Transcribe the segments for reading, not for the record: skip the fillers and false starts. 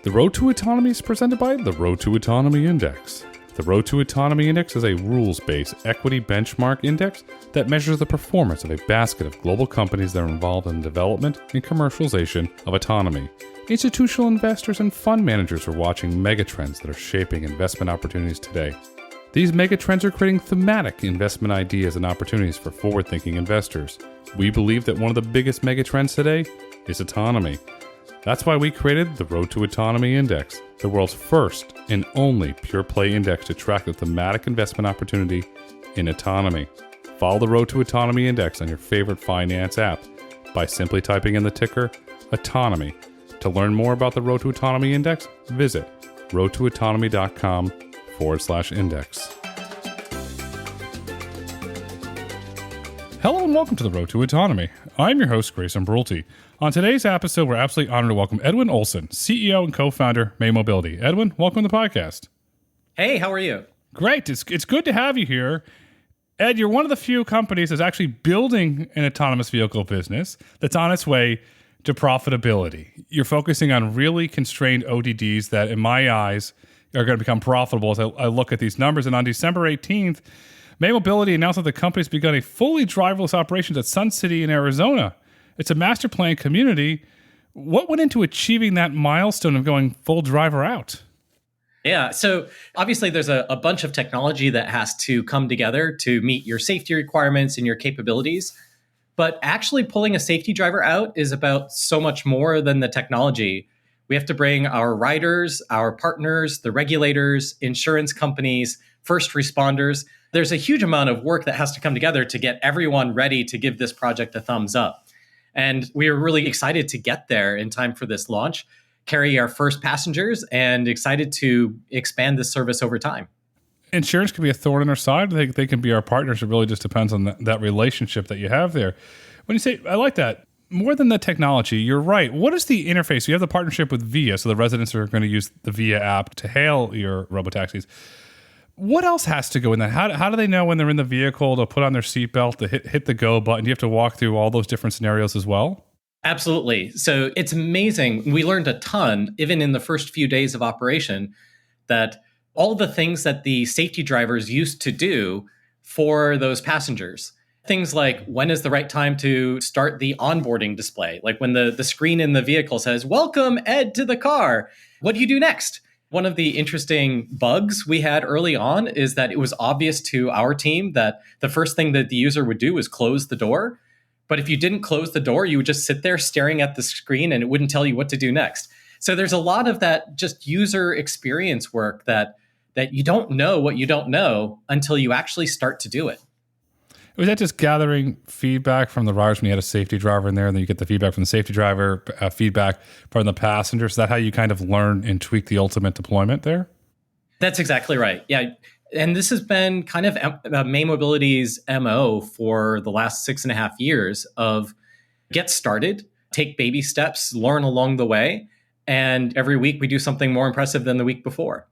The Road to Autonomy is presented by the Road to Autonomy Index. The Road to Autonomy Index is a rules-based equity benchmark index that measures the performance of a basket of global companies that are involved in the development and commercialization of autonomy. Institutional investors and fund managers are watching megatrends that are shaping investment opportunities today. These megatrends are creating thematic investment ideas and opportunities for forward-thinking investors. We believe that one of the biggest megatrends today is autonomy. That's why we created the Road to Autonomy Index, the world's first and only pure-play index to track the thematic investment opportunity in autonomy. Follow the Road to Autonomy Index on your favorite finance app by simply typing in the ticker Autonomy. To learn more about the Road to Autonomy Index, visit roadtoautonomy.com/index. Hello and welcome to the Road to Autonomy. I'm your host, Grayson Brulte. On today's episode, we're absolutely honored to welcome Edwin Olson, CEO and co-founder, May Mobility. Edwin, welcome to the podcast. Hey, how are you? Great. It's good to have you here. Ed, you're one of the few companies that's actually building an autonomous vehicle business that's on its way to profitability. You're focusing on really constrained ODDs that, in my eyes, are going to become profitable as I look at these numbers. And on December 18th, May Mobility announced that the company's begun a fully driverless operations at Sun City in Arizona. It's a master plan community. What went into achieving that milestone of going full driver out? Yeah, so obviously there's a bunch of technology that has to come together to meet your safety requirements and your capabilities. But actually pulling a safety driver out is about so much more than the technology. We have to bring our riders, our partners, the regulators, insurance companies, first responders. There's a huge amount of work that has to come together to get everyone ready to give this project a thumbs up. And we are really excited to get there in time for this launch, carry our first passengers, and excited to expand this service over time. Insurance can be a thorn in our side. They can be our partners. It really just depends on that relationship that you have there. When you say, I like that, more than the technology, you're right. What is the interface? You have the partnership with Via, so the residents are going to use the Via app to hail your robotaxis. What else has to go in that? How do they know when they're in the vehicle to put on their seatbelt, to hit the go button? Do you have to walk through all those different scenarios as well? Absolutely. So it's amazing. We learned a ton, even in the first few days of operation, that all the things that the safety drivers used to do for those passengers. Things like, when is the right time to start the onboarding display? Like when the screen in the vehicle says, "Welcome, Ed, to the car." What do you do next? One of the interesting bugs we had early on is that it was obvious to our team that the first thing that the user would do is close the door. But if you didn't close the door, you would just sit there staring at the screen and it wouldn't tell you what to do next. So there's a lot of that just user experience work that you don't know what you don't know until you actually start to do it. Was that just gathering feedback from the riders when you had a safety driver in there, and then you get the feedback from the safety driver, feedback from the passengers? Is that how you kind of learn and tweak the ultimate deployment there? That's exactly right. Yeah. And this has been kind of May Mobility's MO for the last 6.5 years of get started, take baby steps, learn along the way. And every week we do something more impressive than the week before.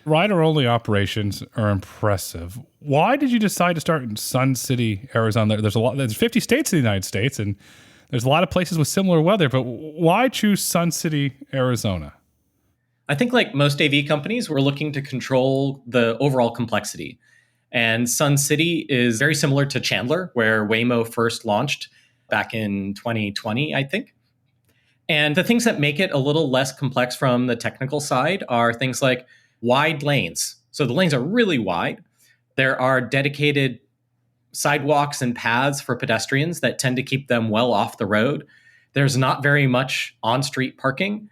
Rider-only operations are impressive. Why did you decide to start in Sun City, Arizona? There's 50 states in the United States, and there's a lot of places with similar weather, but why choose Sun City, Arizona? I think like most AV companies, we're looking to control the overall complexity. And Sun City is very similar to Chandler, where Waymo first launched back in 2020, I think. And the things that make it a little less complex from the technical side are things like wide lanes. So the lanes are really wide. There are dedicated sidewalks and paths for pedestrians that tend to keep them well off the road. There's not very much on-street parking.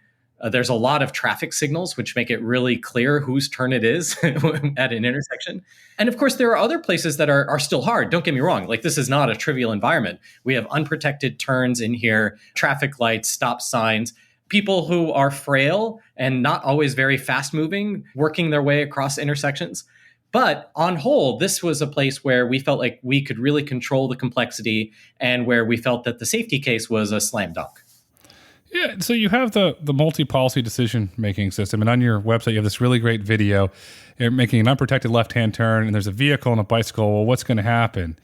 There's a lot of traffic signals, which make it really clear whose turn it is at an intersection. And of course, there are other places that are still hard. Don't get me wrong. Like, this is not a trivial environment. We have unprotected turns in here, traffic lights, stop signs, people who are frail and not always very fast moving, working their way across intersections. But on whole, this was a place where we felt like we could really control the complexity and where we felt that the safety case was a slam dunk. Yeah, so you have the multi-policy decision-making system, and on your website you have this really great video. You're making an unprotected left-hand turn, and there's a vehicle and a bicycle. Well, what's going to happen?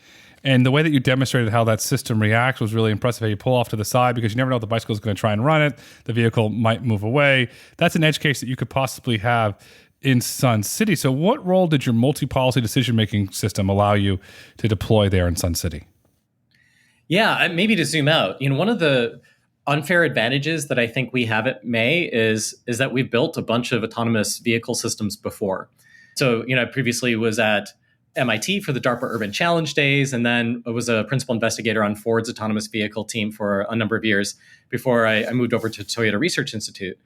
And the way that you demonstrated how that system reacts was really impressive. How you pull off to the side because you never know if the bicycle is going to try and run it. The vehicle might move away. That's an edge case that you could possibly have in Sun City. So what role did your multi-policy decision-making system allow you to deploy there in Sun City? Yeah, maybe to zoom out, one of the unfair advantages that I think we have at May is that we've built a bunch of autonomous vehicle systems before. So, I previously was at MIT for the DARPA Urban Challenge Days, and then I was a principal investigator on Ford's autonomous vehicle team for a number of years before I moved over to Toyota Research Institute.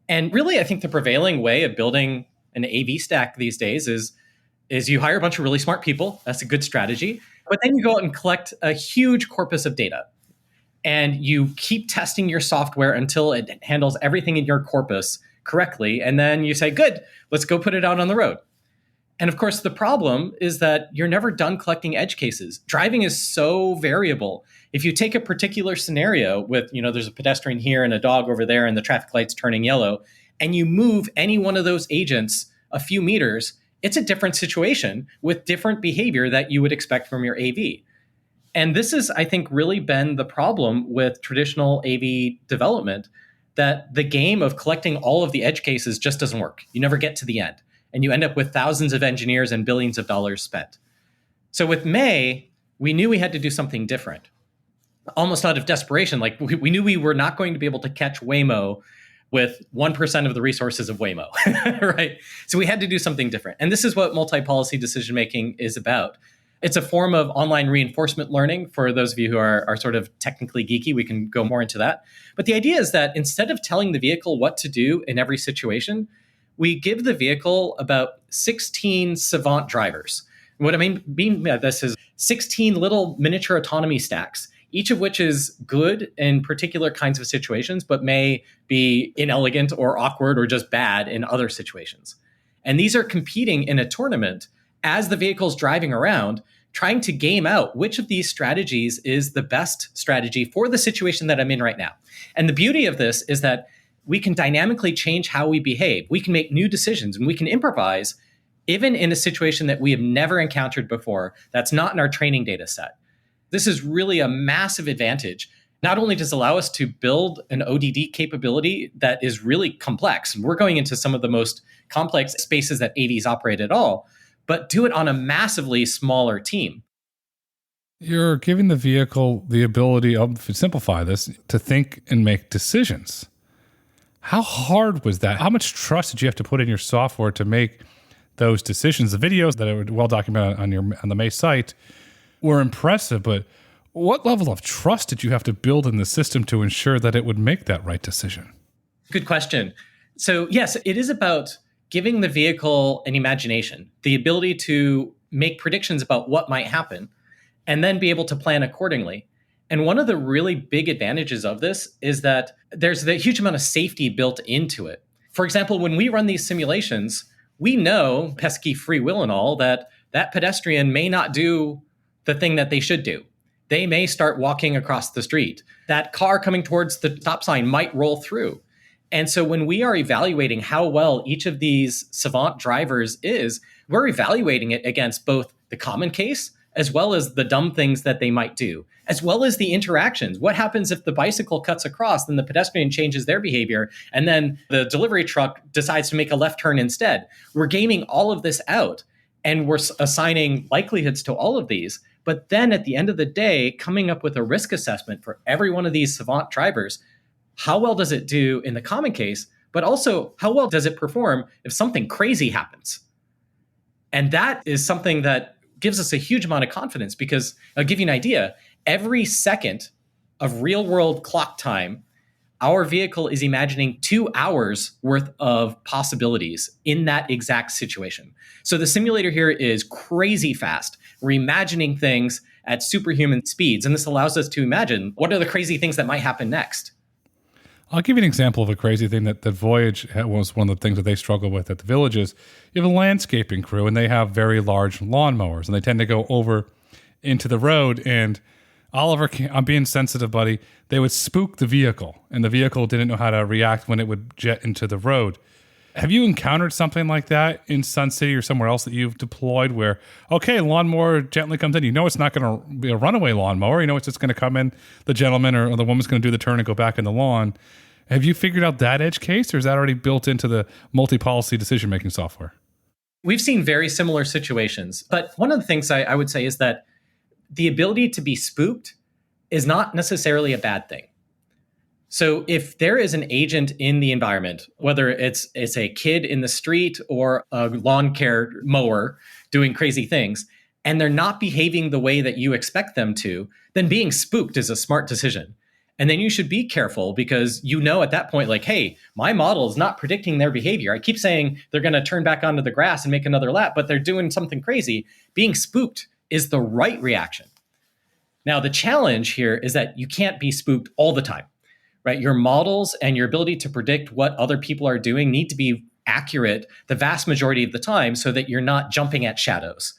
And really, I think the prevailing way of building an AV stack these days is you hire a bunch of really smart people. That's a good strategy. But then you go out and collect a huge corpus of data. And you keep testing your software until it handles everything in your corpus correctly. And then you say, good, let's go put it out on the road. And of course, the problem is that you're never done collecting edge cases. Driving is so variable. If you take a particular scenario with, there's a pedestrian here and a dog over there and the traffic light's turning yellow, and you move any one of those agents a few meters, it's a different situation with different behavior that you would expect from your AV. And this has, I think, really been the problem with traditional AV development, that the game of collecting all of the edge cases just doesn't work. You never get to the end, and you end up with thousands of engineers and billions of dollars spent. So with May, we knew we had to do something different, almost out of desperation. Like we knew we were not going to be able to catch Waymo with 1% of the resources of Waymo, right? So we had to do something different. And this is what multi-policy decision-making is about. It's a form of online reinforcement learning. For those of you who are sort of technically geeky, we can go more into that. But the idea is that instead of telling the vehicle what to do in every situation, we give the vehicle about 16 savant drivers. And what I mean by this is 16 little miniature autonomy stacks, each of which is good in particular kinds of situations, but may be inelegant or awkward or just bad in other situations. And these are competing in a tournament as the vehicle's driving around, trying to game out which of these strategies is the best strategy for the situation that I'm in right now. And the beauty of this is that we can dynamically change how we behave. We can make new decisions and we can improvise even in a situation that we have never encountered before that's not in our training data set. This is really a massive advantage. Not only does it allow us to build an ODD capability that is really complex, and we're going into some of the most complex spaces that AVs operate at all, but do it on a massively smaller team. You're giving the vehicle the ability, to simplify this, to think and make decisions. How hard was that? How much trust did you have to put in your software to make those decisions? The videos that are well documented on the May site were impressive, but what level of trust did you have to build in the system to ensure that it would make that right decision? Good question. So yes, it is about giving the vehicle an imagination, the ability to make predictions about what might happen, and then be able to plan accordingly. And one of the really big advantages of this is that there's a huge amount of safety built into it. For example, when we run these simulations, we know, pesky free will and all, that pedestrian may not do the thing that they should do. They may start walking across the street. That car coming towards the stop sign might roll through. And so when we are evaluating how well each of these savant drivers is, we're evaluating it against both the common case as well as the dumb things that they might do, as well as the interactions. What happens if the bicycle cuts across, then the pedestrian changes their behavior, and then the delivery truck decides to make a left turn instead? We're gaming all of this out, and we're assigning likelihoods to all of these. But then at the end of the day, coming up with a risk assessment for every one of these savant drivers. How well does it do in the common case, but also how well does it perform if something crazy happens? And that is something that gives us a huge amount of confidence, because I'll give you an idea. Every second of real world clock time, our vehicle is imagining 2 hours worth of possibilities in that exact situation. So the simulator here is crazy fast. We're imagining things at superhuman speeds, and this allows us to imagine what are the crazy things that might happen next. I'll give you an example of a crazy thing that Voyage was one of the things that they struggle with at the villages. You have a landscaping crew, and they have very large lawnmowers, and they tend to go over into the road. And Oliver, I'm being sensitive, buddy, they would spook the vehicle, and the vehicle didn't know how to react when it would jet into the road. Have you encountered something like that in Sun City or somewhere else that you've deployed where, okay, lawnmower gently comes in. You know it's not going to be a runaway lawnmower. You know it's just going to come in, the gentleman or the woman's going to do the turn and go back in the lawn. Have you figured out that edge case, or is that already built into the multi-policy decision-making software? We've seen very similar situations. But one of the things I would say is that the ability to be spooked is not necessarily a bad thing. So if there is an agent in the environment, whether it's a kid in the street or a lawn care mower doing crazy things, and they're not behaving the way that you expect them to, then being spooked is a smart decision. And then you should be careful because you know at that point, like, hey, my model is not predicting their behavior. I keep saying they're going to turn back onto the grass and make another lap, but they're doing something crazy. Being spooked is the right reaction. Now, the challenge here is that you can't be spooked all the time. Right? Your models and your ability to predict what other people are doing need to be accurate the vast majority of the time so that you're not jumping at shadows.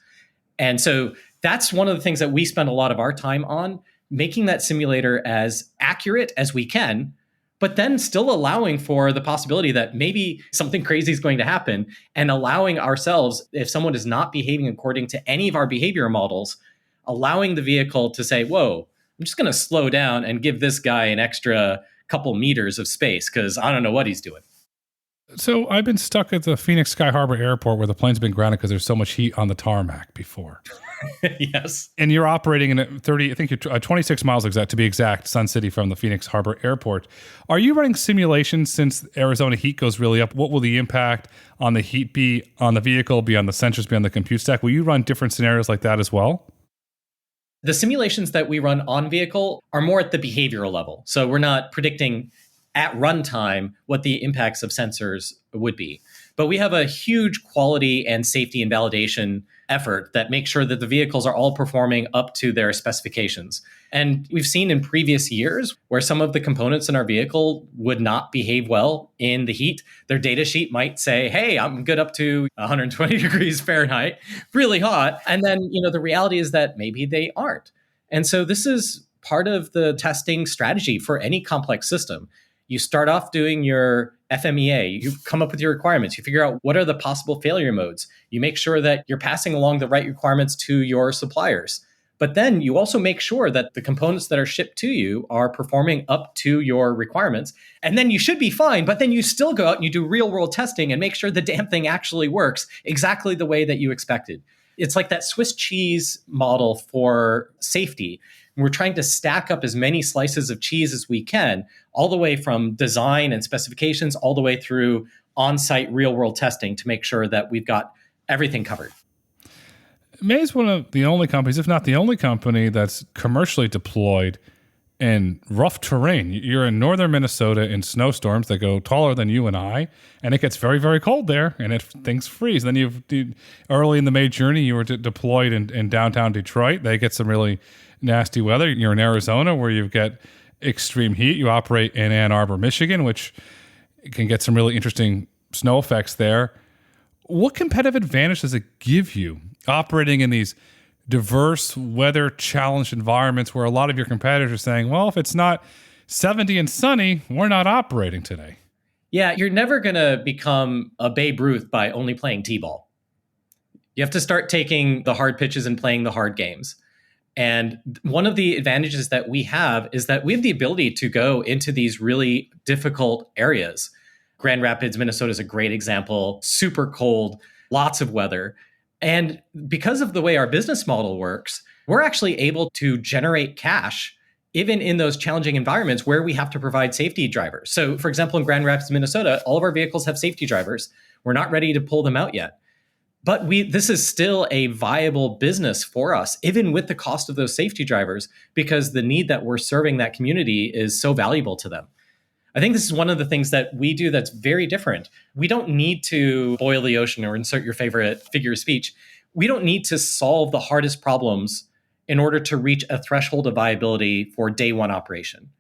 And so that's one of the things that we spend a lot of our time on, making that simulator as accurate as we can, but then still allowing for the possibility that maybe something crazy is going to happen and allowing ourselves, if someone is not behaving according to any of our behavior models, allowing the vehicle to say, whoa, I'm just going to slow down and give this guy an extra couple meters of space because I don't know what he's doing. So I've been stuck at the Phoenix Sky Harbor Airport where the plane's been grounded because there's so much heat on the tarmac before. Yes. And you're operating in a 30, I think you're 26 miles exact to be exact, Sun City from the Phoenix Harbor Airport. Are you running simulations since Arizona heat goes really up? What will the impact on the heat be on the vehicle, be on the sensors, be on the compute stack? Will you run different scenarios like that as well? The simulations that we run on vehicle are more at the behavioral level. So we're not predicting at runtime what the impacts of sensors would be. But we have a huge quality and safety and validation effort that makes sure that the vehicles are all performing up to their specifications. And we've seen in previous years where some of the components in our vehicle would not behave well in the heat. Their data sheet might say, hey, I'm good up to 120 degrees Fahrenheit, really hot. And then, the reality is that maybe they aren't. And so this is part of the testing strategy for any complex system. You start off doing your FMEA, you come up with your requirements, you figure out what are the possible failure modes. You make sure that you're passing along the right requirements to your suppliers. But then you also make sure that the components that are shipped to you are performing up to your requirements. And then you should be fine, but then you still go out and you do real world testing and make sure the damn thing actually works exactly the way that you expected. It's like that Swiss cheese model for safety. We're trying to stack up as many slices of cheese as we can, all the way from design and specifications, all the way through on-site real-world testing to make sure that we've got everything covered. May is one of the only companies, if not the only company, that's commercially deployed in rough terrain. You're in northern Minnesota in snowstorms that go taller than you and I, and it gets very, very cold there, and things freeze. Then early in the May journey, you were deployed in downtown Detroit. They get some really nasty weather. You're in Arizona where you get extreme heat. You operate in Ann Arbor, Michigan, which can get some really interesting snow effects there. What competitive advantage does it give you operating in these diverse weather challenged environments where a lot of your competitors are saying, well, if it's not 70 and sunny, we're not operating today? Yeah, you're never going to become a Babe Ruth by only playing T-ball. You have to start taking the hard pitches and playing the hard games. And one of the advantages that we have is that we have the ability to go into these really difficult areas. Grand Rapids, Minnesota is a great example, super cold, lots of weather. And because of the way our business model works, we're actually able to generate cash even in those challenging environments where we have to provide safety drivers. So for example, in Grand Rapids, Minnesota, all of our vehicles have safety drivers. We're not ready to pull them out yet. But this is still a viable business for us, even with the cost of those safety drivers, because the need that we're serving that community is so valuable to them. I think this is one of the things that we do that's very different. We don't need to boil the ocean or insert your favorite figure of speech. We don't need to solve the hardest problems in order to reach a threshold of viability for day one operation.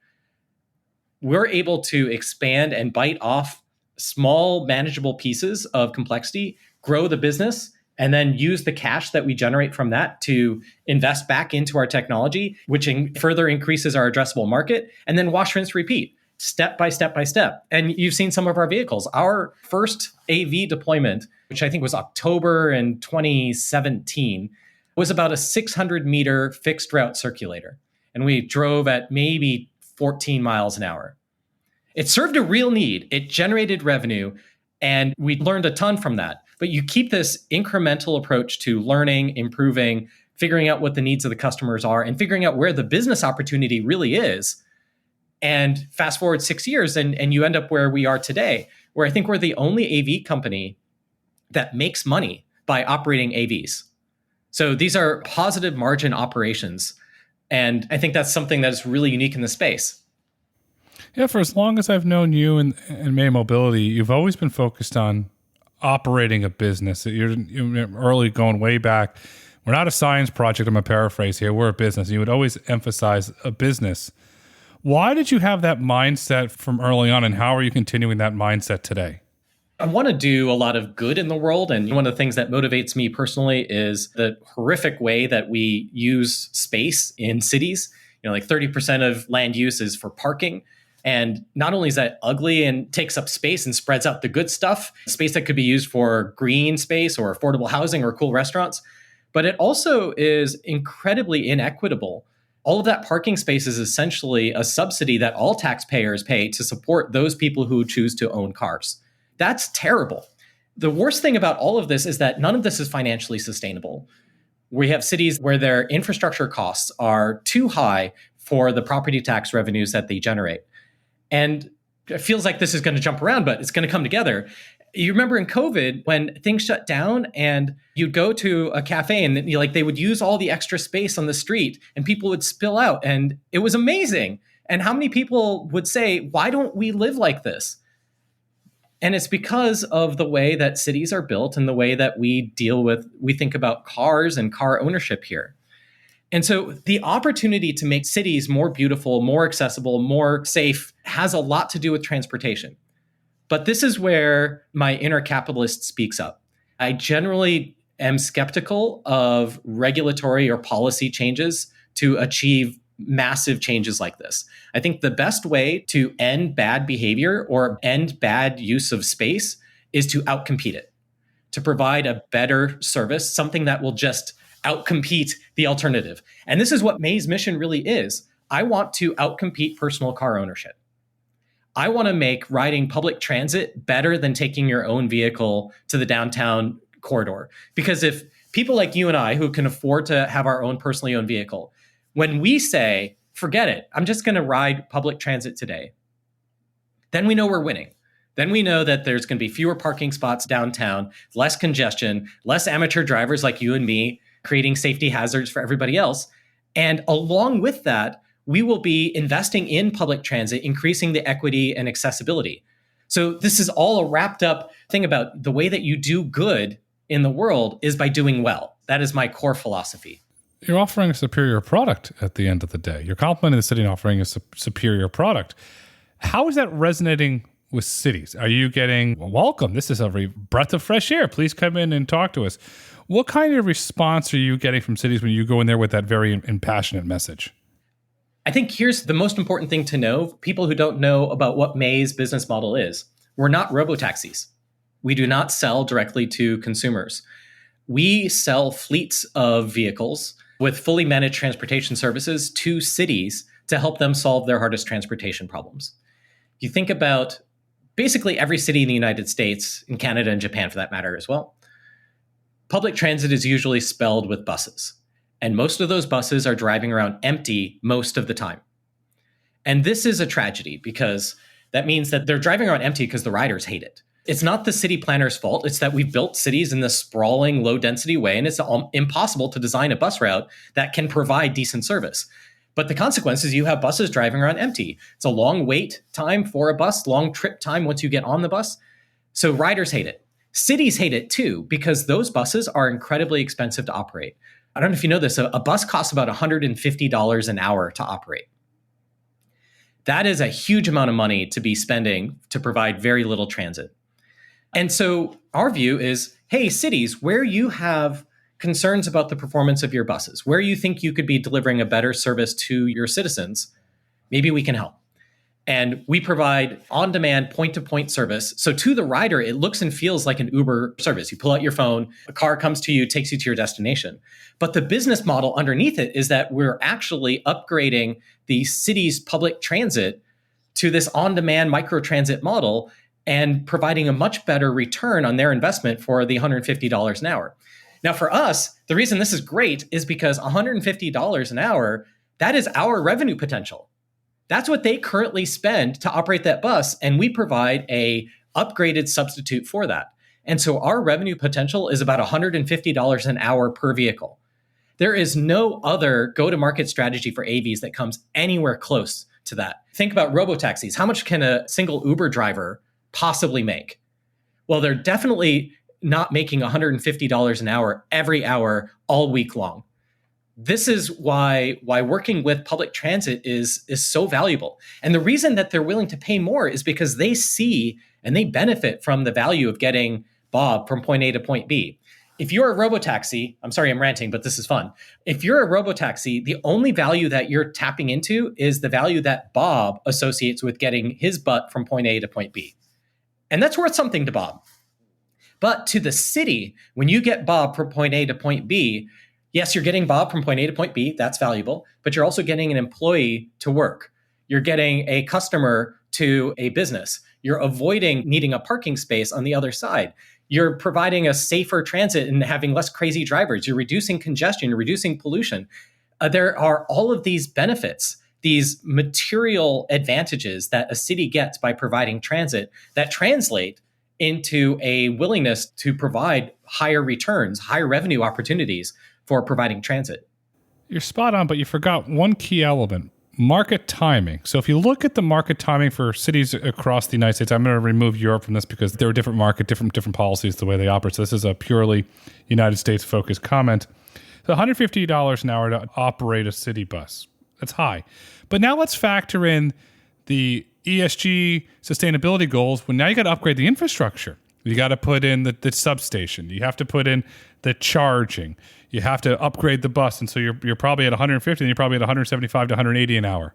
We're able to expand and bite off small, manageable pieces of complexity, grow the business, and then use the cash that we generate from that to invest back into our technology, which further increases our addressable market, and then wash, rinse, repeat. step by step by step. And you've seen some of our vehicles. Our first AV deployment, which I think was October in 2017, was about a 600-meter fixed route circulator. And we drove at maybe 14 miles an hour. It served a real need. It generated revenue, and we learned a ton from that. But you keep this incremental approach to learning, improving, figuring out what the needs of the customers are, and figuring out where the business opportunity really is. And fast forward 6 years, and you end up where we are today, where I think we're the only AV company that makes money by operating AVs. So these are positive margin operations. And I think that's something that's really unique in the space. Yeah, for as long as I've known you and May Mobility, you've always been focused on operating a business. You're early, going way back. We're not a science project, I'm a paraphrase here. We're a business. You would always emphasize a business. Why did you have that mindset from early on, and how are you continuing that mindset today? I want to do a lot of good in the world. And one of the things that motivates me personally is the horrific way that we use space in cities. Like 30% of land use is for parking. And not only is that ugly and takes up space and spreads out the good stuff, space that could be used for green space or affordable housing or cool restaurants, but it also is incredibly inequitable. All of that parking space is essentially a subsidy that all taxpayers pay to support those people who choose to own cars. That's terrible. The worst thing about all of this is that none of this is financially sustainable. We have cities where their infrastructure costs are too high for the property tax revenues that they generate. And it feels like this is going to jump around, but it's going to come together. You remember in COVID when things shut down and you'd go to a cafe and they would use all the extra space on the street and people would spill out, and it was amazing. And how many people would say, why don't we live like this? And it's because of the way that cities are built and the way that we think about cars and car ownership here. And so the opportunity to make cities more beautiful, more accessible, more safe has a lot to do with transportation. But this is where my inner capitalist speaks up. I generally am skeptical of regulatory or policy changes to achieve massive changes like this. I think the best way to end bad behavior or end bad use of space is to outcompete it, to provide a better service, something that will just outcompete the alternative. And this is what May's mission really is. I want to outcompete personal car ownership. I want to make riding public transit better than taking your own vehicle to the downtown corridor. Because if people like you and I, who can afford to have our own personally owned vehicle, when we say, forget it, I'm just going to ride public transit today, then we know we're winning. Then we know that there's going to be fewer parking spots downtown, less congestion, less amateur drivers like you and me, creating safety hazards for everybody else. And along with that, we will be investing in public transit, increasing the equity and accessibility. So this is all a wrapped up thing about the way that you do good in the world is by doing well. That is my core philosophy. You're offering a superior product at the end of the day. You're complimenting the city and offering a superior product. How is that resonating with cities? Are you getting, welcome, this is a breath of fresh air, please come in and talk to us? What kind of response are you getting from cities when you go in there with that very impassionate message? I think here's the most important thing to know. People who don't know about what May's business model is. We're not robotaxis. We do not sell directly to consumers. We sell fleets of vehicles with fully managed transportation services to cities to help them solve their hardest transportation problems. You think about basically every city in the United States, in Canada and Japan for that matter as well. Public transit is usually spelled with buses. And most of those buses are driving around empty most of the time. And this is a tragedy because that means that they're driving around empty because the riders hate it. It's not the city planner's fault. It's that we've built cities in this sprawling, low-density way, and it's impossible to design a bus route that can provide decent service. But the consequence is you have buses driving around empty. It's a long wait time for a bus, long trip time once you get on the bus. So riders hate it. Cities hate it too, because those buses are incredibly expensive to operate. I don't know if you know this, a bus costs about $150 an hour to operate. That is a huge amount of money to be spending to provide very little transit. And so our view is, hey, cities, where you have concerns about the performance of your buses, where you think you could be delivering a better service to your citizens, maybe we can help. And we provide on-demand point-to-point service. So to the rider, it looks and feels like an Uber service. You pull out your phone, a car comes to you, takes you to your destination. But the business model underneath it is that we're actually upgrading the city's public transit to this on-demand microtransit model and providing a much better return on their investment for the $150 an hour. Now, for us, the reason this is great is because $150 an hour, that is our revenue potential. That's what they currently spend to operate that bus, and we provide a upgraded substitute for that. And so our revenue potential is about $150 an hour per vehicle. There is no other go-to-market strategy for AVs that comes anywhere close to that. Think about robotaxis. How much can a single Uber driver possibly make? Well, they're definitely not making $150 an hour every hour all week long. This is why working with public transit is so valuable. And the reason that they're willing to pay more is because they see and they benefit from the value of getting Bob from point A to point B. If you're a robotaxi, I'm sorry, I'm ranting, but this is fun. If you're a robotaxi, the only value that you're tapping into is the value that Bob associates with getting his butt from point A to point B. And that's worth something to Bob. But to the city, when you get Bob from point A to point B, yes, you're getting Bob from point A to point B. That's valuable. But you're also getting an employee to work. You're getting a customer to a business. You're avoiding needing a parking space on the other side. You're providing a safer transit and having less crazy drivers. You're reducing congestion. You're reducing pollution. There are all of these benefits, these material advantages that a city gets by providing transit that translate into a willingness to provide higher returns, higher revenue opportunities for providing transit. You're spot on, but you forgot one key element, market timing. So if you look at the market timing for cities across the United States, I'm going to remove Europe from this because they're a different market, different policies, the way they operate. So this is a purely United States focused comment. So $150 an hour to operate a city bus. That's high. But now let's factor in the ESG sustainability goals. Well, now you got to upgrade the infrastructure. You got to put in the substation. You have to put in the charging. You have to upgrade the bus. And so you're probably at 150 and you're probably at 175 to 180 an hour.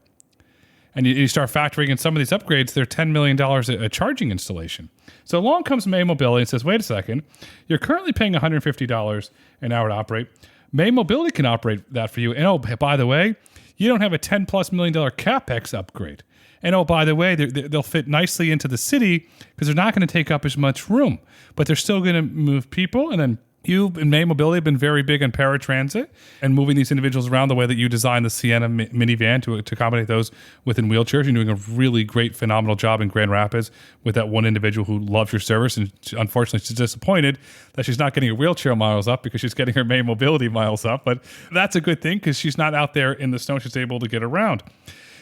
And you start factoring in some of these upgrades, they're $10 million a charging installation. So along comes May Mobility and says, wait a second, you're currently paying $150 an hour to operate. May Mobility can operate that for you. And oh, by the way, you don't have a $10 plus million CapEx upgrade. And oh, by the way, they'll fit nicely into the city because they're not going to take up as much room, but they're still going to move people. And then you and May Mobility have been very big on paratransit and moving these individuals around the way that you designed the Sienna minivan to accommodate those within wheelchairs. You're doing a really great, phenomenal job in Grand Rapids with that one individual who loves your service. And unfortunately, she's disappointed that she's not getting her wheelchair miles up because she's getting her May Mobility miles up. But that's a good thing because she's not out there in the snow. She's able to get around.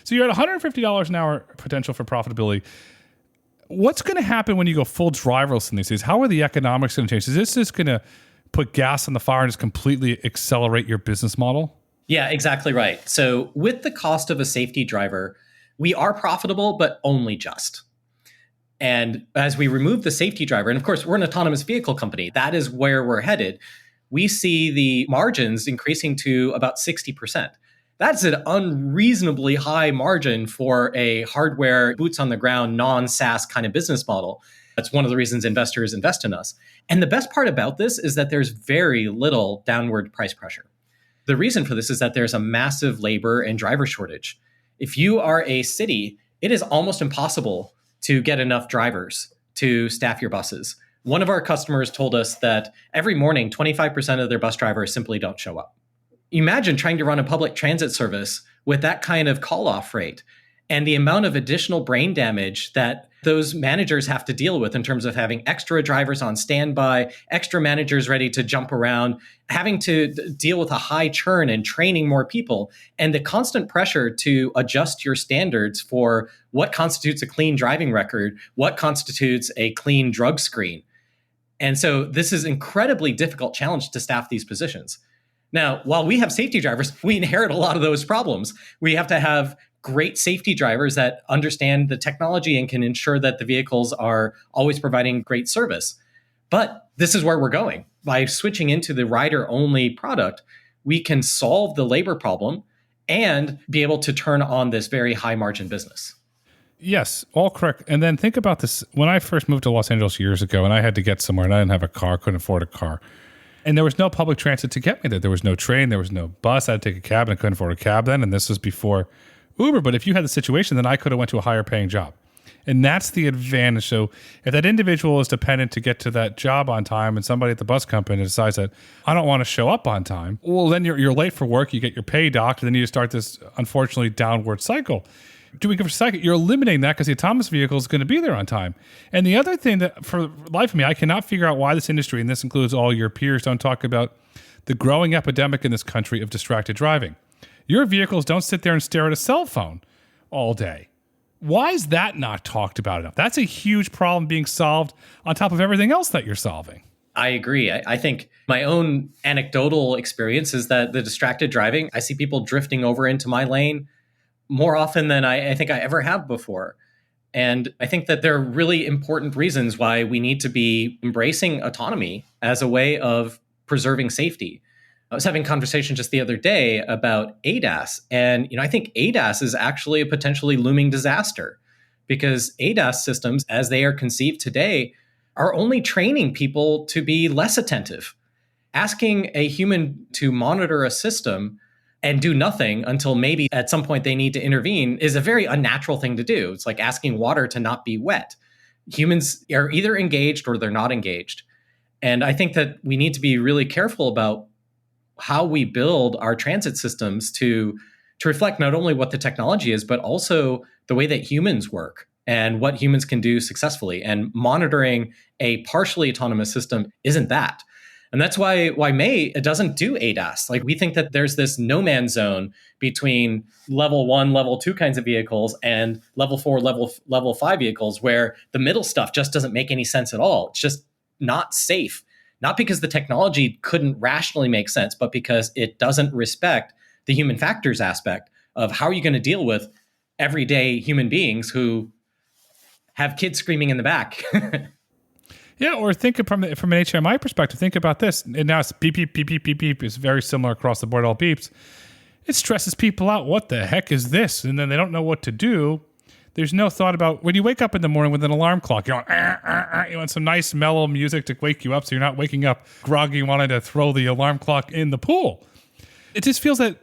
So you're at $150 an hour potential for profitability. What's going to happen when you go full driverless in these days? How are the economics going to change? Is this just going to put gas on the fire and just completely accelerate your business model? Yeah, exactly right. So with the cost of a safety driver, we are profitable, but only just. And as we remove the safety driver, and of course, we're an autonomous vehicle company, that is where we're headed. We see the margins increasing to about 60%. That's an unreasonably high margin for a hardware, boots on the ground, non-SaaS kind of business model. That's one of the reasons investors invest in us. And the best part about this is that there's very little downward price pressure. The reason for this is that there's a massive labor and driver shortage. If you are a city, it is almost impossible to get enough drivers to staff your buses. One of our customers told us that every morning, 25% of their bus drivers simply don't show up. Imagine trying to run a public transit service with that kind of call-off rate and the amount of additional brain damage that those managers have to deal with in terms of having extra drivers on standby, extra managers ready to jump around, having to deal with a high churn and training more people, and the constant pressure to adjust your standards for what constitutes a clean driving record, what constitutes a clean drug screen. And so this is an incredibly difficult challenge to staff these positions. Now, while we have safety drivers, we inherit a lot of those problems. We have to have great safety drivers that understand the technology and can ensure that the vehicles are always providing great service. But this is where we're going. By switching into the rider-only product, we can solve the labor problem and be able to turn on this very high-margin business. Yes, all correct. And then think about this. When I first moved to Los Angeles years ago and I had to get somewhere and I didn't have a car, couldn't afford a car, and there was no public transit to get me there. There was no train, there was no bus. I had to take a cab and I couldn't afford a cab then. And this was before Uber. But if you had the situation, then I could have went to a higher paying job. And that's the advantage. So if that individual is dependent to get to that job on time and somebody at the bus company decides that I don't want to show up on time, well, then you're late for work, you get your pay docked, and then you start this, unfortunately, downward cycle. Doing it for a second, you're eliminating that because the autonomous vehicle is going to be there on time. And the other thing that, for the life of me, I cannot figure out why this industry, and this includes all your peers, don't talk about the growing epidemic in this country of distracted driving. Your vehicles don't sit there and stare at a cell phone all day. Why is that not talked about enough? That's a huge problem being solved on top of everything else that you're solving. I agree. I think my own anecdotal experience is that the distracted driving, I see people drifting over into my lane more often than I think I ever have before. And I think that there are really important reasons why we need to be embracing autonomy as a way of preserving safety. I was having a conversation just the other day about ADAS. And I think ADAS is actually a potentially looming disaster because ADAS systems, as they are conceived today, are only training people to be less attentive. Asking a human to monitor a system and do nothing until maybe at some point they need to intervene is a very unnatural thing to do. It's like asking water to not be wet. Humans are either engaged or they're not engaged. And I think that we need to be really careful about how we build our transit systems to reflect not only what the technology is, but also the way that humans work and what humans can do successfully. And monitoring a partially autonomous system isn't that. And that's why May doesn't do ADAS. Like, we think that there's this no man's zone between level 1, level 2 kinds of vehicles and level 4, level 5 vehicles, where the middle stuff just doesn't make any sense at all. It's just not safe. Not because the technology couldn't rationally make sense, but because it doesn't respect the human factors aspect of how are you going to deal with everyday human beings who have kids screaming in the back. Yeah, or think from an HMI perspective, think about this. And now it's beep, beep, beep, beep, beep, beep. It's very similar across the board, all beeps. It stresses people out. What the heck is this? And then they don't know what to do. There's no thought about when you wake up in the morning with an alarm clock, you're going, you want some nice mellow music to wake you up so you're not waking up groggy wanting to throw the alarm clock in the pool. It just feels that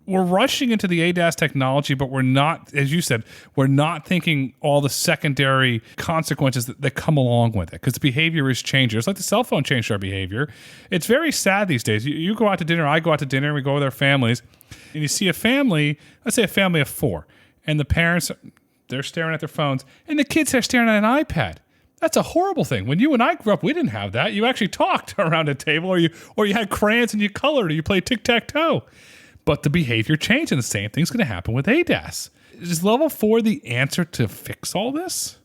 we're rushing into the ADAS technology, but we're not, as you said, we're not thinking all the secondary consequences that come along with it, because the behavior is changing. It's like the cell phone changed our behavior. It's very sad these days. You go out to dinner, I go out to dinner, we go with our families, and you see a family, let's say a family of 4, and the parents, they're staring at their phones, and the kids are staring at an iPad. That's a horrible thing. When you and I grew up, we didn't have that. You actually talked around a table, or you had crayons and you colored, or you played tic-tac-toe. But the behavior changed, and the same thing's going to happen with ADAS. Is level 4 the answer to fix all this?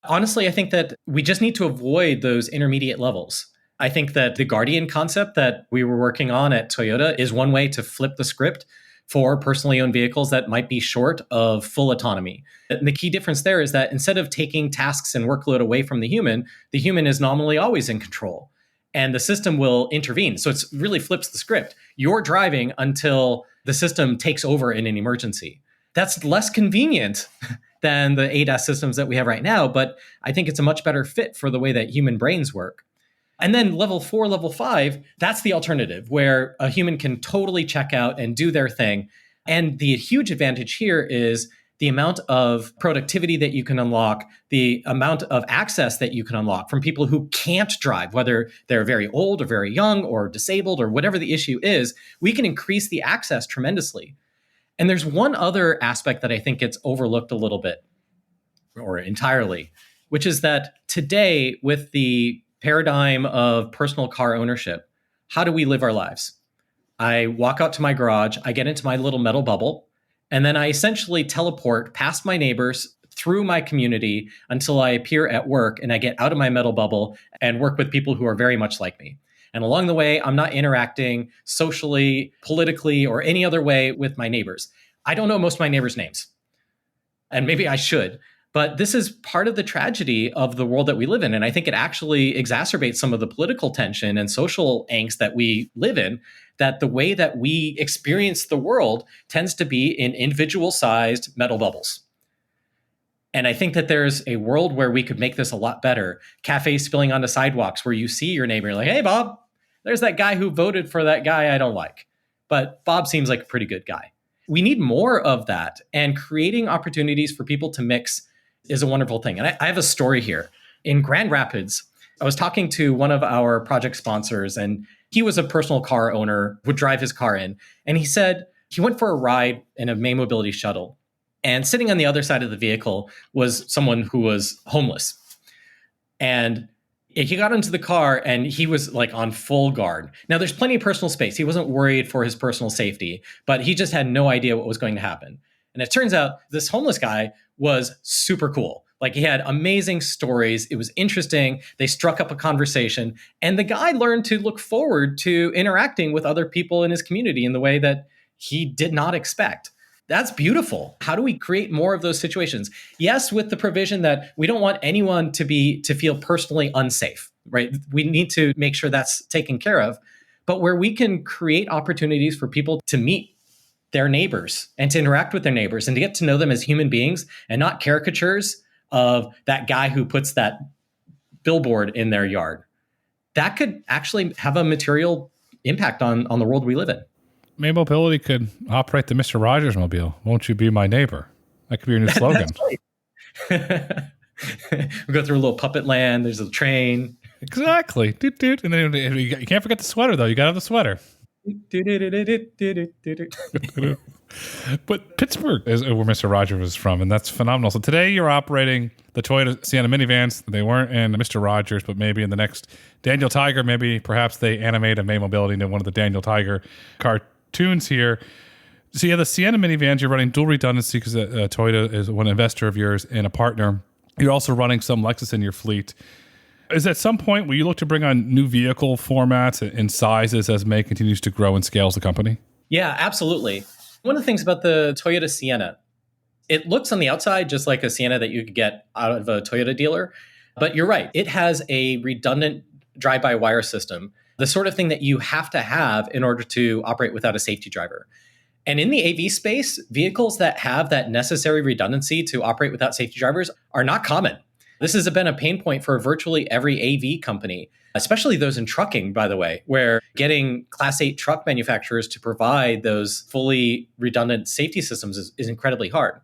Honestly, I think that we just need to avoid those intermediate levels. I think that the Guardian concept that we were working on at Toyota is one way to flip the script for personally owned vehicles that might be short of full autonomy. And the key difference there is that instead of taking tasks and workload away from the human is nominally always in control. And the system will intervene. So it really flips the script. You're driving until the system takes over in an emergency. That's less convenient than the ADAS systems that we have right now, but I think it's a much better fit for the way that human brains work. And then level 4, level 5, that's the alternative, where a human can totally check out and do their thing. And the huge advantage here is the amount of productivity that you can unlock, the amount of access that you can unlock from people who can't drive, whether they're very old or very young or disabled or whatever the issue is. We can increase the access tremendously. And there's one other aspect that I think gets overlooked a little bit, or entirely, which is that today, with the paradigm of personal car ownership, how do we live our lives? I walk out to my garage, I get into my little metal bubble, and then I essentially teleport past my neighbors through my community until I appear at work and I get out of my metal bubble and work with people who are very much like me. And along the way, I'm not interacting socially, politically, or any other way with my neighbors. I don't know most of my neighbors' names, and maybe I should. But this is part of the tragedy of the world that we live in. And I think it actually exacerbates some of the political tension and social angst that we live in, that the way that we experience the world tends to be in individual-sized metal bubbles. And I think that there's a world where we could make this a lot better. Cafes spilling onto sidewalks where you see your neighbor, like, hey, Bob, there's that guy who voted for that guy I don't like. But Bob seems like a pretty good guy. We need more of that. And creating opportunities for people to mix is a wonderful thing. And I have a story here. In Grand Rapids, I was talking to one of our project sponsors, and he was a personal car owner, would drive his car in. And he said he went for a ride in a May Mobility shuttle. And sitting on the other side of the vehicle was someone who was homeless. And he got into the car and he was like on full guard. Now, there's plenty of personal space. He wasn't worried for his personal safety, but he just had no idea what was going to happen. And it turns out this homeless guy was super cool. Like, he had amazing stories. It was interesting. They struck up a conversation. And the guy learned to look forward to interacting with other people in his community in the way that he did not expect. That's beautiful. How do we create more of those situations? Yes, with the provision that we don't want anyone to feel personally unsafe, right? We need to make sure that's taken care of. But where we can create opportunities for people to meet their neighbors and to interact with their neighbors and to get to know them as human beings and not caricatures of that guy who puts that billboard in their yard, that could actually have a material impact on the world we live in. May Mobility could operate the Mr. Rogers mobile. Won't you be my neighbor? That could be your new slogan. We go through a little puppet land. There's a train. Exactly. Doot, doot. And then you can't forget the sweater, though. You got to have the sweater. But Pittsburgh is where Mr. Rogers is from, and that's phenomenal. So today you're operating the Toyota Sienna minivans. They weren't in Mr. Rogers, but maybe in the next Daniel Tiger, perhaps they animate a May Mobility into one of the Daniel Tiger cartoons here. So yeah, the Sienna minivans, you're running dual redundancy because Toyota is one investor of yours and a partner. You're also running some Lexus in your fleet. Is at some point will you look to bring on new vehicle formats and sizes as May continues to grow and scales the company? Yeah, absolutely. One of the things about the Toyota Sienna, it looks on the outside just like a Sienna that you could get out of a Toyota dealer. But you're right. It has a redundant drive-by-wire system, the sort of thing that you have to have in order to operate without a safety driver. And in the AV space, vehicles that have that necessary redundancy to operate without safety drivers are not common. This has been a pain point for virtually every AV company, especially those in trucking, by the way, where getting Class 8 truck manufacturers to provide those fully redundant safety systems is incredibly hard.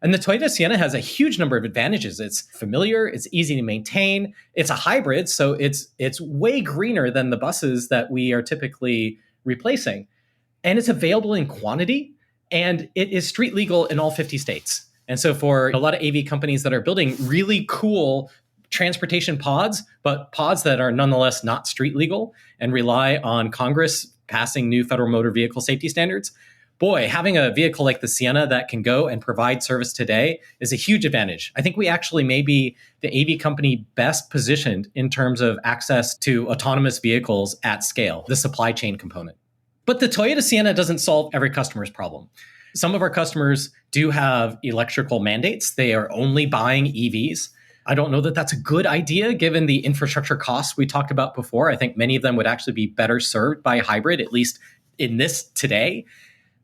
And the Toyota Sienna has a huge number of advantages. It's familiar, it's easy to maintain, it's a hybrid, so it's way greener than the buses that we are typically replacing. And it's available in quantity, and it is street legal in all 50 states. And so for a lot of AV companies that are building really cool transportation pods, but pods that are nonetheless not street legal and rely on Congress passing new federal motor vehicle safety standards, boy, having a vehicle like the Sienna that can go and provide service today is a huge advantage. I think we actually may be the AV company best positioned in terms of access to autonomous vehicles at scale, the supply chain component. But the Toyota Sienna doesn't solve every customer's problem. Some of our customers do have electrical mandates. They are only buying EVs. I don't know that that's a good idea given the infrastructure costs we talked about before. I think many of them would actually be better served by a hybrid, at least in this today.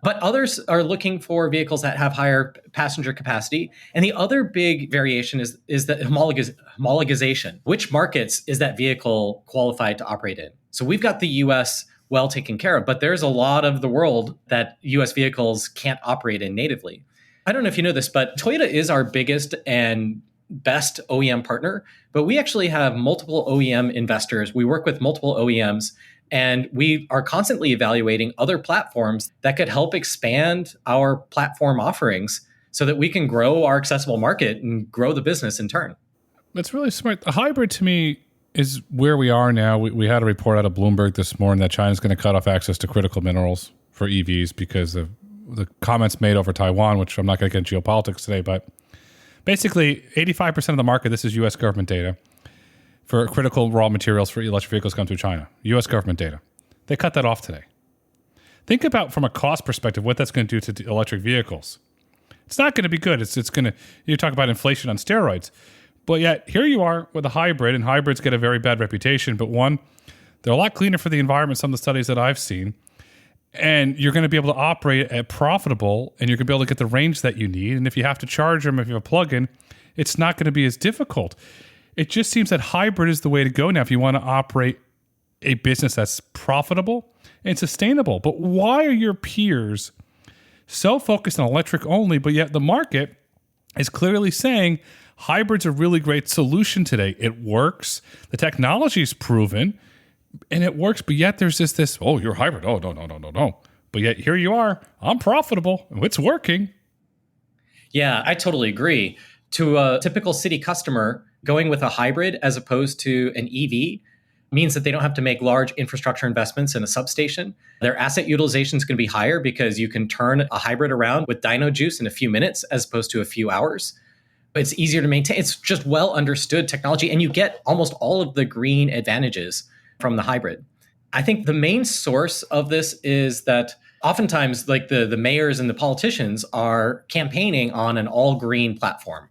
But others are looking for vehicles that have higher passenger capacity. And the other big variation is the homologization. Which markets is that vehicle qualified to operate in? So we've got the US well taken care of, but there's a lot of the world that US vehicles can't operate in natively. I don't know if you know this, but Toyota is our biggest and best OEM partner, but we actually have multiple OEM investors. We work with multiple OEMs, and we are constantly evaluating other platforms that could help expand our platform offerings so that we can grow our accessible market and grow the business in turn. That's really smart. A hybrid to me is where we are now. We had a report out of Bloomberg this morning that China's going to cut off access to critical minerals for EVs because of the comments made over Taiwan, which I'm not going to get into geopolitics today, but basically 85% of the market, this is U.S. government data, for critical raw materials for electric vehicles come through China. U.S. government data. They cut that off today. Think about, from a cost perspective, what that's going to do to electric vehicles. It's not going to be good. It's going to, you talk about inflation on steroids. But yet, here you are with a hybrid, and hybrids get a very bad reputation. But one, they're a lot cleaner for the environment, some of the studies that I've seen. And you're going to be able to operate at profitable, and you're going to be able to get the range that you need. And if you have to charge them, if you have a plug-in, it's not going to be as difficult. It just seems that hybrid is the way to go now if you want to operate a business that's profitable and sustainable. But why are your peers so focused on electric only, but yet the market is clearly saying hybrid's a really great solution today? It works. The technology is proven. And it works, but yet there's this, oh, you're hybrid. Oh, no. But yet here you are. I'm profitable. It's working. Yeah, I totally agree. To a typical city customer, going with a hybrid as opposed to an EV means that they don't have to make large infrastructure investments in a substation. Their asset utilization is going to be higher because you can turn a hybrid around with dyno juice in a few minutes as opposed to a few hours. It's easier to maintain. It's just well understood technology, and you get almost all of the green advantages from the hybrid. I think the main source of this is that oftentimes like the mayors and the politicians are campaigning on an all green platform.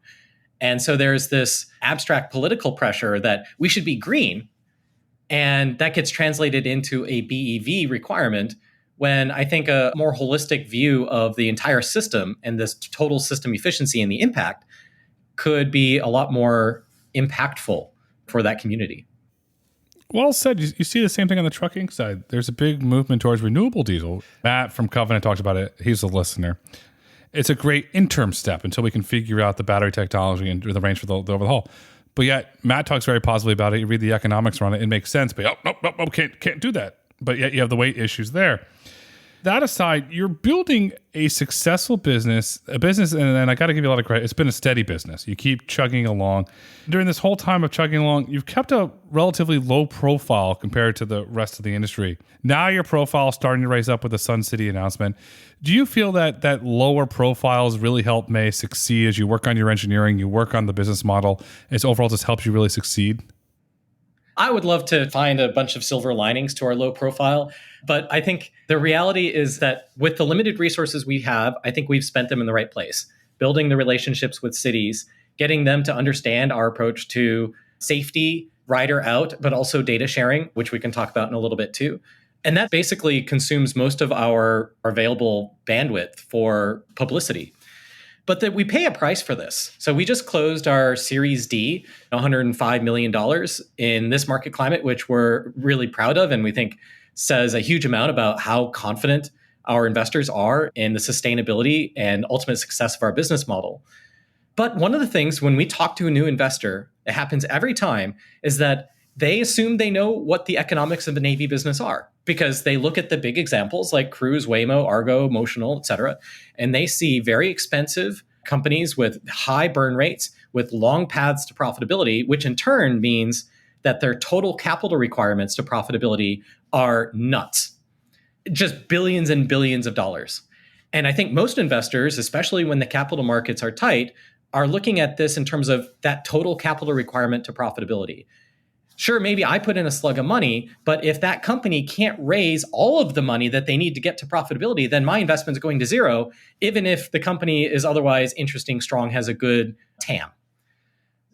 And so there's this abstract political pressure that we should be green. And that gets translated into a BEV requirement, when I think a more holistic view of the entire system and this total system efficiency and the impact could be a lot more impactful for that community. Well said. You see the same thing on the trucking side. There's a big movement towards renewable diesel. Matt from Covenant talked about it. He's a listener. It's a great interim step until we can figure out the battery technology and the range for the overhaul. But yet, Matt talks very positively about it. You read the economics around it, it makes sense. But nope, can't do that. But yet you have the weight issues there. That aside, you're building a successful business, and I got to give you a lot of credit. It's been a steady business. You keep chugging along. During this whole time of chugging along, you've kept a relatively low profile compared to the rest of the industry. Now your profile is starting to raise up with the Sun City announcement. Do you feel that lower profiles really help May succeed as you work on your engineering, you work on the business model, as overall just helps you really succeed? I would love to find a bunch of silver linings to our low profile, but I think the reality is that with the limited resources we have, I think we've spent them in the right place, building the relationships with cities, getting them to understand our approach to safety, rider out, but also data sharing, which we can talk about in a little bit too. And that basically consumes most of our available bandwidth for publicity. But that we pay a price for this. So we just closed our Series D, $105 million in this market climate, which we're really proud of, and we think says a huge amount about how confident our investors are in the sustainability and ultimate success of our business model. But one of the things when we talk to a new investor, it happens every time, is that they assume they know what the economics of an AV business are, because they look at the big examples like Cruise, Waymo, Argo, Motional, et cetera, and they see very expensive companies with high burn rates, with long paths to profitability, which in turn means that their total capital requirements to profitability are nuts, just billions and billions of dollars. And I think most investors, especially when the capital markets are tight, are looking at this in terms of that total capital requirement to profitability. Sure, maybe I put in a slug of money, but if that company can't raise all of the money that they need to get to profitability, then my investment is going to zero, even if the company is otherwise interesting, strong, has a good TAM.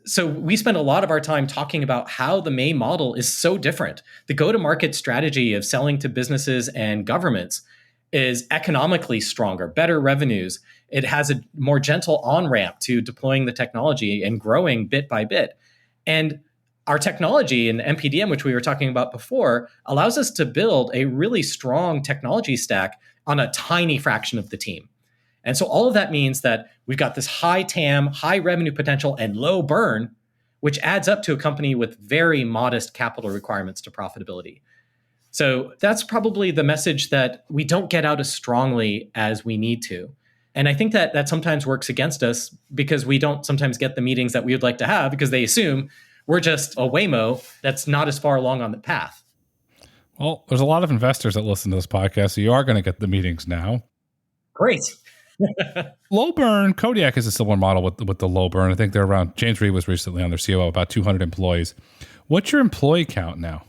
So we spend a lot of our time talking about how the May model is so different. The go-to-market strategy of selling to businesses and governments is economically stronger, better revenues. It has a more gentle on-ramp to deploying the technology and growing bit by bit. And our technology in MPDM, which we were talking about before, allows us to build a really strong technology stack on a tiny fraction of the team. And so all of that means that we've got this high TAM, high revenue potential, and low burn, which adds up to a company with very modest capital requirements to profitability. So that's probably the message that we don't get out as strongly as we need to. And I think that sometimes works against us because we don't sometimes get the meetings that we would like to have because they assume we're just a Waymo that's not as far along on the path. Well, there's a lot of investors that listen to this podcast, so you are going to get the meetings now. Great. Low burn, Kodiak is a similar model with the low burn. I think they're around, James Reed was recently on their COO, about 200 employees. What's your employee count now?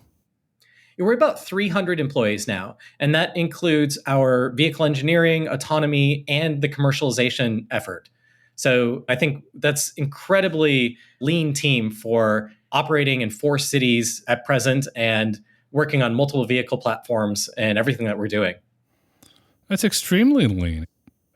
We're about 300 employees now, and that includes our vehicle engineering, autonomy, and the commercialization effort. So I think that's incredibly lean team for operating in 4 cities at present and working on multiple vehicle platforms and everything that we're doing. That's extremely lean.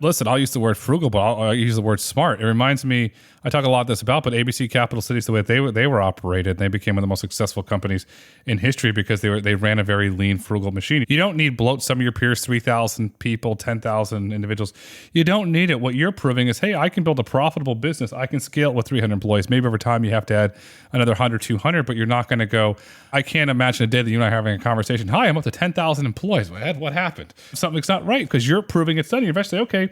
Listen, I'll use the word frugal, but I'll use the word smart. It reminds me, I talk a lot of this about, but ABC Capital Cities, the way they were operated, they became one of the most successful companies in history because they ran a very lean, frugal machine. You don't need bloat some of your peers, 3,000 people, 10,000 individuals. You don't need it. What you're proving is, hey, I can build a profitable business. I can scale it with 300 employees. Maybe over time you have to add another 100, 200, but you're not going to go, I can't imagine a day that you and I are having a conversation. Hi, I'm up to 10,000 employees. What happened? Something's not right because you're proving it's done. You're eventually, okay,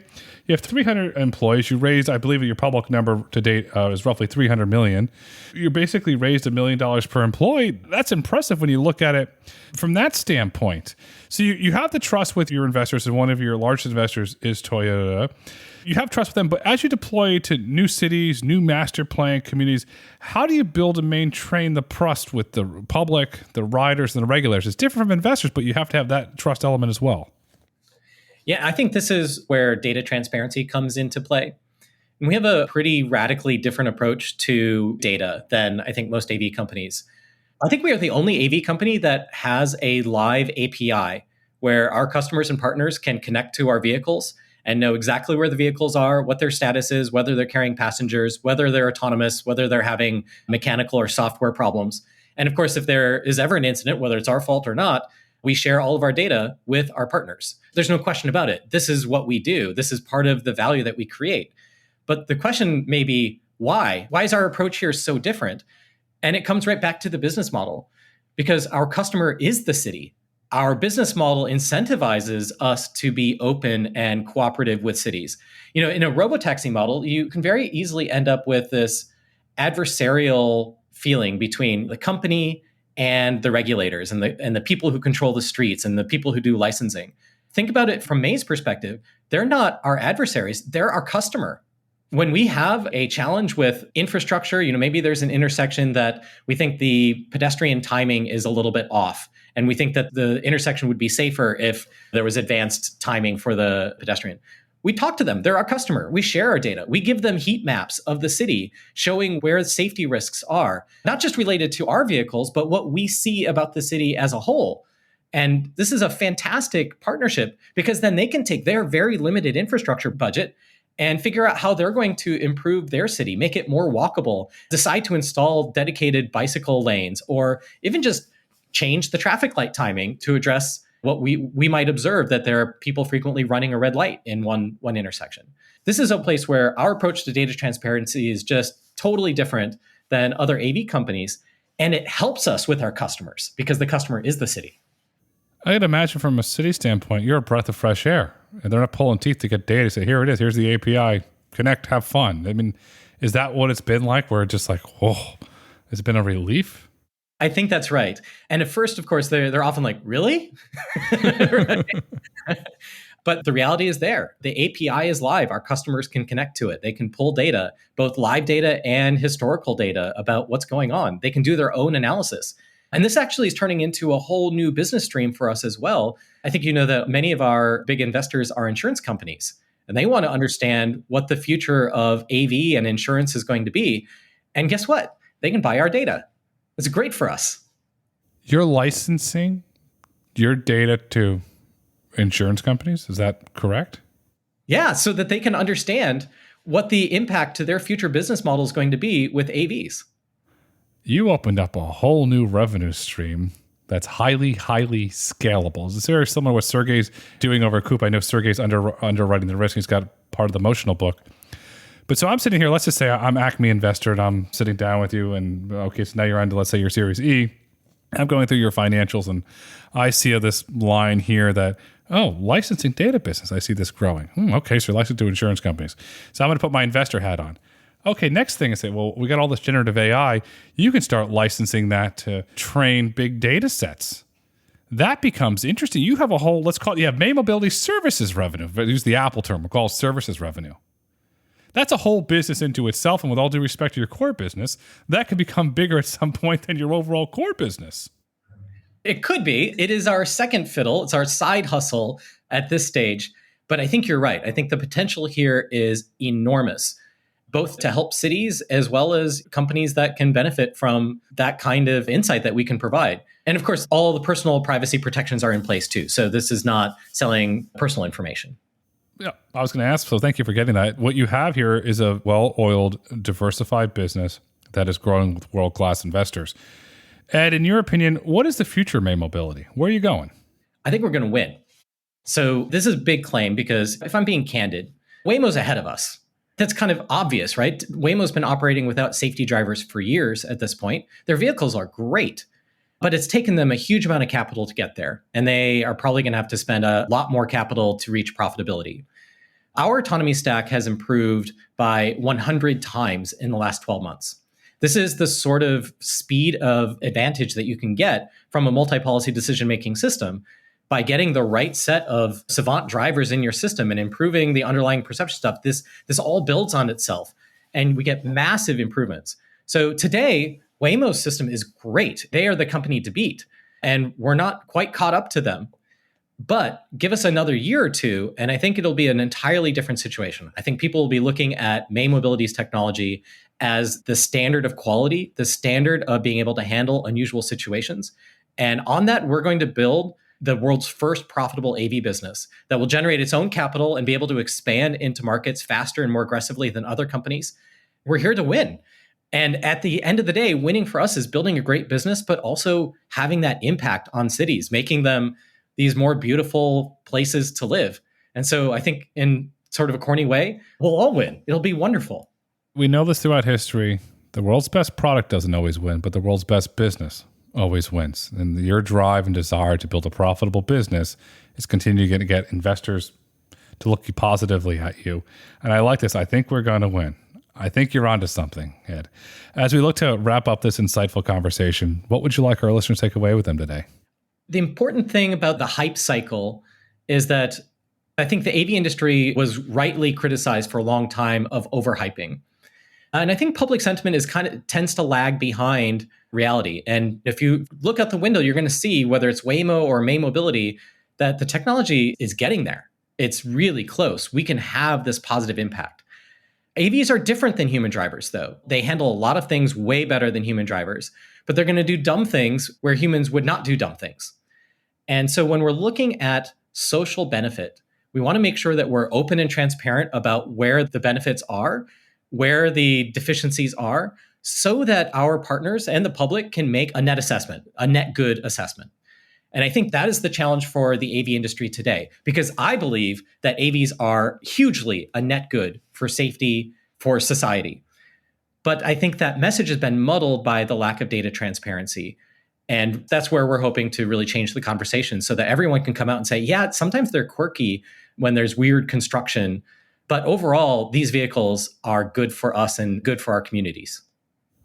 you have 300 employees. You raised, I believe your public number to date is roughly 300 million. You basically raised $1 million per employee. That's impressive when you look at it from that standpoint. So you have the trust with your investors, and one of your largest investors is Toyota. You have trust with them, but as you deploy to new cities, new master plan communities, how do you build and maintain the trust with the public, the riders, and the regulators? It's different from investors, but you have to have that trust element as well. Yeah, I think this is where data transparency comes into play. And we have a pretty radically different approach to data than I think most AV companies. I think we are the only AV company that has a live API where our customers and partners can connect to our vehicles and know exactly where the vehicles are, what their status is, whether they're carrying passengers, whether they're autonomous, whether they're having mechanical or software problems. And of course, if there is ever an incident, whether it's our fault or not, we share all of our data with our partners. There's no question about it. This is what we do. This is part of the value that we create. But the question may be, why? Why is our approach here so different? And it comes right back to the business model, because our customer is the city. Our business model incentivizes us to be open and cooperative with cities. You know, in a robotaxi model, you can very easily end up with this adversarial feeling between the company and the regulators and the people who control the streets and the people who do licensing. Think about it from May's perspective. They're not our adversaries. They're our customer. When we have a challenge with infrastructure, maybe there's an intersection that we think the pedestrian timing is a little bit off. And we think that the intersection would be safer if there was advanced timing for the pedestrian. We talk to them. They're our customer. We share our data. We give them heat maps of the city showing where safety risks are, not just related to our vehicles, but what we see about the city as a whole. And this is a fantastic partnership because then they can take their very limited infrastructure budget and figure out how they're going to improve their city, make it more walkable, decide to install dedicated bicycle lanes, or even just change the traffic light timing to address what we might observe, that there are people frequently running a red light in one intersection. This is a place where our approach to data transparency is just totally different than other AV companies, and it helps us with our customers because the customer is the city. I could imagine from a city standpoint, you're a breath of fresh air, and they're not pulling teeth to get data. Say, here it is. Here's the API. Connect, have fun. I mean, is that what it's been like? Where it's just like, whoa, it's been a relief? I think that's right. And at first, of course, they're often like, really? But the reality is there. The API is live. Our customers can connect to it. They can pull data, both live data and historical data about what's going on. They can do their own analysis. And this actually is turning into a whole new business stream for us as well. I think you know that many of our big investors are insurance companies, and they want to understand what the future of AV and insurance is going to be. And guess what? They can buy our data. It's great for us. You're licensing your data to insurance companies? Is that correct? Yeah, so that they can understand what the impact to their future business model is going to be with AVs. You opened up a whole new revenue stream that's highly, highly scalable. Is this very similar to what Sergey's doing over at Coop? I know Sergey's underwriting the risk. He's got part of the emotional book. But so I'm sitting here, let's just say I'm Acme investor and I'm sitting down with you and okay, so now you're on to, let's say, your Series E. I'm going through your financials and I see this line here that, licensing data business. I see this growing. Okay, so you're licensed to insurance companies. So I'm going to put my investor hat on. Okay, next thing is say, well, we got all this generative AI. You can start licensing that to train big data sets. That becomes interesting. You have a whole, let's call it, you have May Mobility Services revenue. Use the Apple term. We'll call it services revenue. That's a whole business into itself. And with all due respect to your core business, that could become bigger at some point than your overall core business. It could be. It is our second fiddle. It's our side hustle at this stage. But I think you're right. I think the potential here is enormous. both to help cities as well as companies that can benefit from that kind of insight that we can provide. And of course, all the personal privacy protections are in place too. So this is not selling personal information. Yeah, I was going to ask, so thank you for getting that. What you have here is a well-oiled, diversified business that is growing with world-class investors. Ed, in your opinion, what is the future of May Mobility? Where are you going? I think we're going to win. So this is a big claim because if I'm being candid, Waymo's ahead of us. That's kind of obvious, right? Waymo's been operating without safety drivers for years at this point. Their vehicles are great, but it's taken them a huge amount of capital to get there. And they are probably going to have to spend a lot more capital to reach profitability. Our autonomy stack has improved by 100 times in the last 12 months. This is the sort of speed of advantage that you can get from a multi-policy decision-making system by getting the right set of savant drivers in your system and improving the underlying perception stuff. This all builds on itself, and we get massive improvements. So today, Waymo's system is great. They are the company to beat, and we're not quite caught up to them. But give us another year or two, and I think it'll be an entirely different situation. I think people will be looking at May Mobility's technology as the standard of quality, the standard of being able to handle unusual situations. And on that, we're going to build the world's first profitable AV business that will generate its own capital and be able to expand into markets faster and more aggressively than other companies. We're here to win. And at the end of the day, winning for us is building a great business, but also having that impact on cities, making them these more beautiful places to live. And so I think in sort of a corny way, we'll all win. It'll be wonderful. We know this throughout history. The world's best product doesn't always win, but the world's best business always wins. And your drive and desire to build a profitable business is continuing to get investors to look positively at you. And I like this. I think we're going to win. I think you're onto something, Ed. As we look to wrap up this insightful conversation, what would you like our listeners to take away with them today? The important thing about the hype cycle is that I think the AV industry was rightly criticized for a long time of overhyping. And I think public sentiment is tends to lag behind reality. And if you look out the window, you're going to see, whether it's Waymo or May Mobility, that the technology is getting there. It's really close. We can have this positive impact. AVs are different than human drivers, though. They handle a lot of things way better than human drivers, but they're going to do dumb things where humans would not do dumb things. And so when we're looking at social benefit, we want to make sure that we're open and transparent about where the benefits are, where the deficiencies are, so that our partners and the public can make a net assessment, a net good assessment. And I think that is the challenge for the AV industry today, because I believe that AVs are hugely a net good for safety, for society. But I think that message has been muddled by the lack of data transparency. And that's where we're hoping to really change the conversation so that everyone can come out and say, yeah, sometimes they're quirky when there's weird construction, but overall, these vehicles are good for us and good for our communities.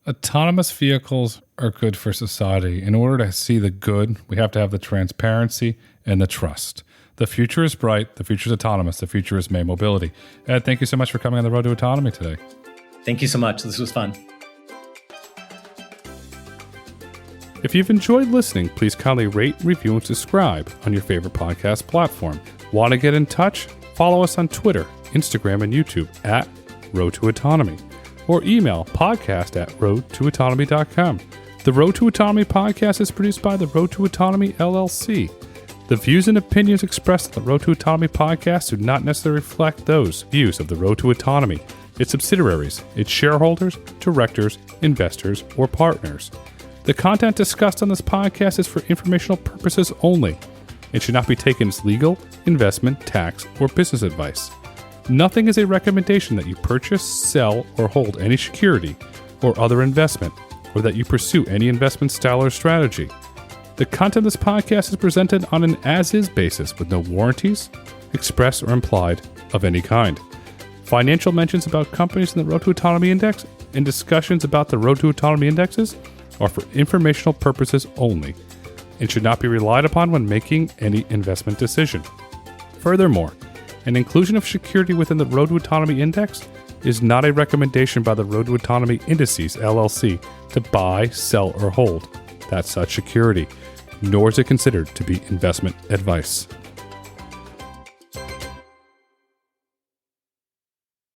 Autonomous vehicles are good for society. In order to see the good, we have to have the transparency and the trust. The future is bright. The future is autonomous. The future is May Mobility. Ed, thank you so much for coming on the Road to Autonomy today. Thank you so much. This was fun. If you've enjoyed listening, please kindly rate, review, and subscribe on your favorite podcast platform. Want to get in touch? Follow us on Twitter, Instagram, and YouTube at Road to Autonomy, or email podcast@roadtoautonomy.com. The Road to Autonomy podcast is produced by the Road to Autonomy LLC. The views and opinions expressed on the Road to Autonomy podcast do not necessarily reflect those views of the Road to Autonomy, its subsidiaries, its shareholders, directors, investors, or partners. The content discussed on this podcast is for informational purposes only. It should not be taken as legal, investment, tax, or business advice. Nothing is a recommendation that you purchase, sell, or hold any security or other investment, or that you pursue any investment style or strategy. The content of this podcast is presented on an as-is basis with no warranties, express or implied, of any kind. Financial mentions about companies in the Road to Autonomy Index and discussions about the Road to Autonomy Indexes are for informational purposes only and should not be relied upon when making any investment decision. Furthermore, an inclusion of security within the Road to Autonomy Index is not a recommendation by the Road to Autonomy Indices LLC to buy, sell, or hold that such security, nor is it considered to be investment advice.